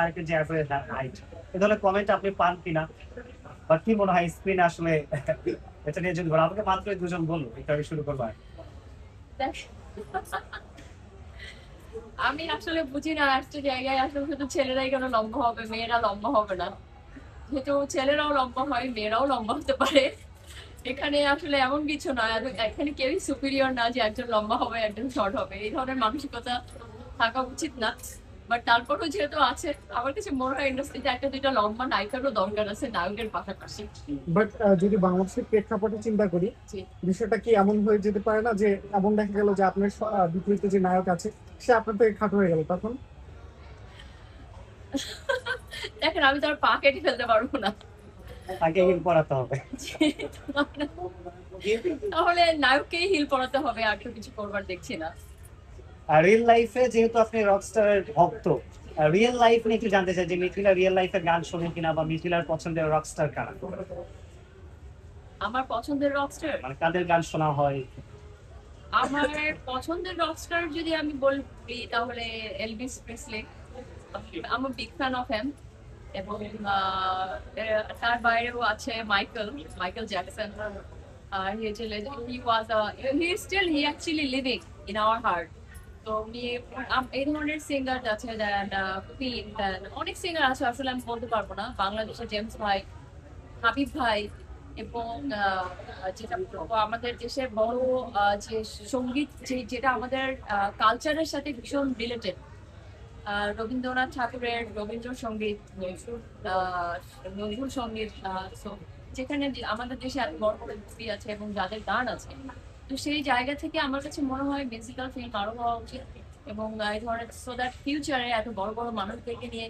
আরেকটা যে average height এ ধরনের কমেন্ট আপনি পান কিনা, বা কি মনে হয় স্ক্রিনে আসলে এটা নিয়ে যদি বলো, আমাকে মাত্রই দুজন বললো এটা আমি শুরু করবো। দেখ, আমি আসলে বুঝি না একটা জায়গায় আসলে শুধু ছেলেরাই কেন লম্বা হবে, মেয়েরা লম্বা হবে না। যেহেতু ছেলেরাও লম্বা হয়, মেয়েরাও লম্বা হতে পারে। এখানে আসলে এমন কিছু নয়, এখানে কেউই সুপিরিয়র না যে একজন লম্বা হবে একজন শর্ট হবে, এই ধরনের মানসিকতা থাকা উচিত না। বাট তারপরও যেহেতু আছে, আমার কাছে মনে হয় ইন্ডাস্ট্রিতে একটা দুইটা লম্বা নায়িকারও দরকার আছে নায়কের পাশাপাশি। বাট যদি বাংলাদেশের প্রেক্ষাপটে চিন্তা করি, জি। বিষয়টা কি এমন হয়ে যেতে পারে না যে এমন দেখা গেল যে আপনার বিপরীতে যে নায়ক আছে সে আপনার থেকে খাটো হয়ে গেল, তখন? দেখেন, আমি তো আর পা কেটে ফেলতে পারবো না। আগে হিল পড়াতে হবে। তাহলে নায়ককেই হিল পড়াতে হবে, আর তো কিছু করবার দেখছি না। আর রিয়েল লাইফে যেহেতু আপনি রকস্টারের ভক্ত, রিয়েল লাইফ নিয়ে একটু জানতে চাই যে মিথিলা রিয়েল লাইফে গান শোনেন কিনা, বা মিথিলার পছন্দের রকস্টার কারা, আমার পছন্দের রকস্টার, মানে কাদের গান শোনা হয়? আমার পছন্দের রকস্টার যদি আমি বলি তাহলে Elvis Priestley. I'm a big fan of him. এবং তার বাইরেও আছে Michael Jackson. he was he is still he actually living in our heart. তো এই ধরনের সিঙ্গার আছে, কুইন, অনেক সিঙ্গার আছে, আসলে আমি বলতে পারবো না। বাংলাদেশে জেমস ভাই, হাবিব ভাই, এবং যেটা বলবো, আমাদের দেশের বড় যে সঙ্গীত, যেটা আমাদের কালচারের সাথে ভীষণ রিলেটেড, রবীন্দ্রনাথ ঠাকুরের রবীন্দ্রসঙ্গীত, নজরুল সঙ্গীত। so যেখানে আমাদের দেশে এত বড় বড় মুভি আছে এবং যাদের গান আছে, তো সেই জায়গা থেকে আমার কাছে মনে হয় মিউজিক্যাল ফিল্ম আরো হওয়া উচিত। এবং এই ধরনের, সো দ্যাট ফিউচারে এত বড় বড় মানুষদেরকে নিয়ে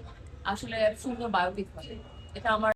আসলে সুন্দর বায়োপিক হবে, এটা আমার